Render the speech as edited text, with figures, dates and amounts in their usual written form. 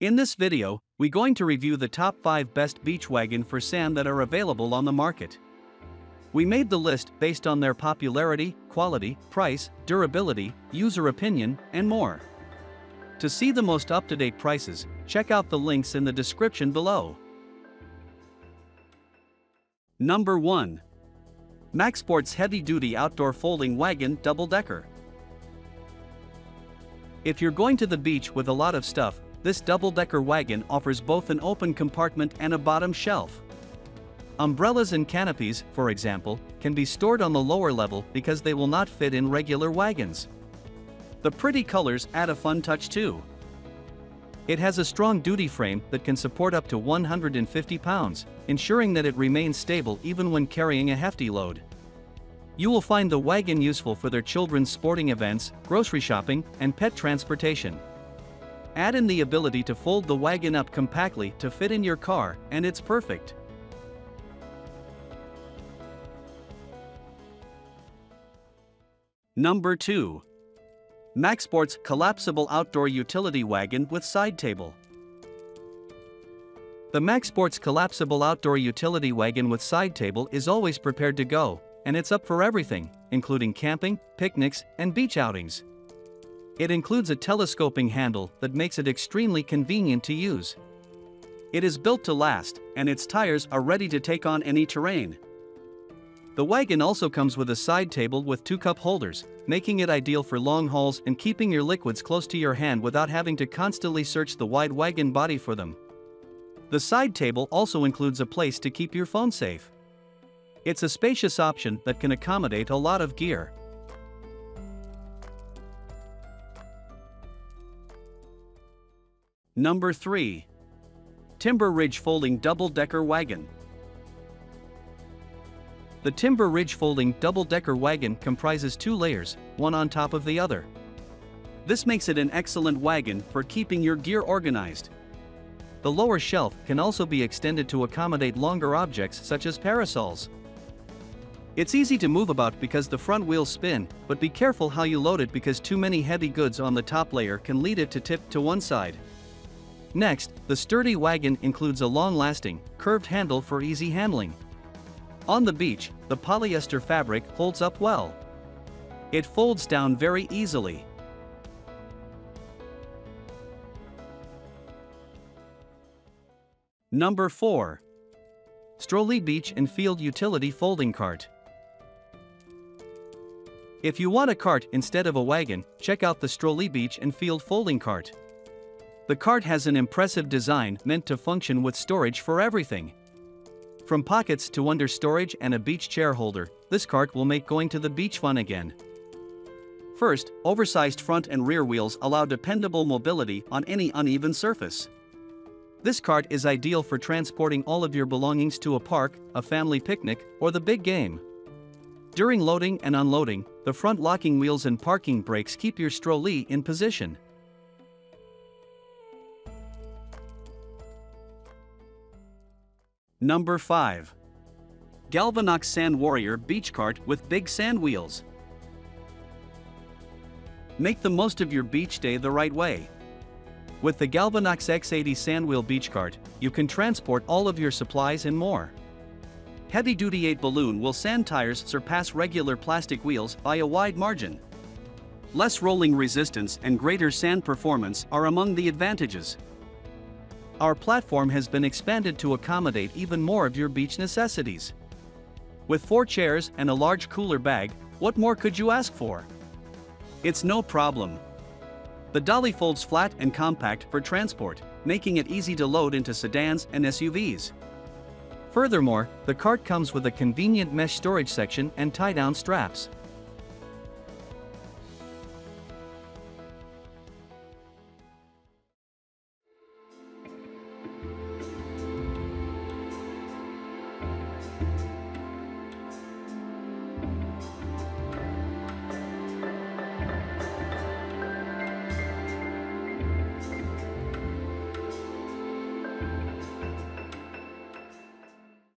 In this video, we're going to review the top 5 best beach wagon for sand that are available on the market. We made the list based on their popularity, quality, price, durability, user opinion, and more. To see the most up-to-date prices, check out the links in the description below. Number 1. MacSports Heavy Duty Outdoor Folding Wagon Double-Decker. If you're going to the beach with a lot of stuff, this double-decker wagon offers both an open compartment and a bottom shelf. Umbrellas and canopies, for example, can be stored on the lower level because they will not fit in regular wagons. The pretty colors add a fun touch too. It has a strong duty frame that can support up to 150 pounds, ensuring that it remains stable even when carrying a hefty load. You will find the wagon useful for their children's sporting events, grocery shopping, and pet transportation. Add in the ability to fold the wagon up compactly to fit in your car, and it's perfect. Number 2. MacSports Collapsible Outdoor Utility Wagon with Side Table. The MacSports Collapsible Outdoor Utility Wagon with Side Table is always prepared to go, and it's up for everything, including camping, picnics, and beach outings. It includes a telescoping handle that makes it extremely convenient to use. It is built to last, and its tires are ready to take on any terrain. The wagon also comes with a side table with 2 cup holders, making it ideal for long hauls and keeping your liquids close to your hand without having to constantly search the wide wagon body for them. The side table also includes a place to keep your phone safe. It's a spacious option that can accommodate a lot of gear. Number 3. Timber Ridge Folding Double-Decker Wagon. The Timber Ridge Folding Double-Decker Wagon comprises 2 layers, one on top of the other. This makes it an excellent wagon for keeping your gear organized. The lower shelf can also be extended to accommodate longer objects such as parasols. It's easy to move about because the front wheels spin, but be careful how you load it because too many heavy goods on the top layer can lead it to tip to one side. Next, the sturdy wagon includes a long-lasting, curved handle for easy handling. On the beach, the polyester fabric holds up well. It folds down very easily. Number 4. Strolee Beach and Field Utility Folding Cart. If you want a cart instead of a wagon, check out the Strolee Beach and Field Folding Cart. The cart has an impressive design meant to function with storage for everything. From pockets to under storage and a beach chair holder, this cart will make going to the beach fun again. First, oversized front and rear wheels allow dependable mobility on any uneven surface. This cart is ideal for transporting all of your belongings to a park, a family picnic, or the big game. During loading and unloading, the front locking wheels and parking brakes keep your Strolee in position. Number 5. Galvanox Sand Warrior Beach Cart with Big Sand Wheels. Make the most of your beach day the right way. With the Galvanox X80 Sandwheel Beach Cart, you can transport all of your supplies and more. Heavy-duty 8 balloon will sand tires surpass regular plastic wheels by a wide margin. Less rolling resistance and greater sand performance are among the advantages. Our platform has been expanded to accommodate even more of your beach necessities. With 4 chairs and a large cooler bag, what more could you ask for? It's no problem. The dolly folds flat and compact for transport, making it easy to load into sedans and SUVs. Furthermore, the cart comes with a convenient mesh storage section and tie-down straps.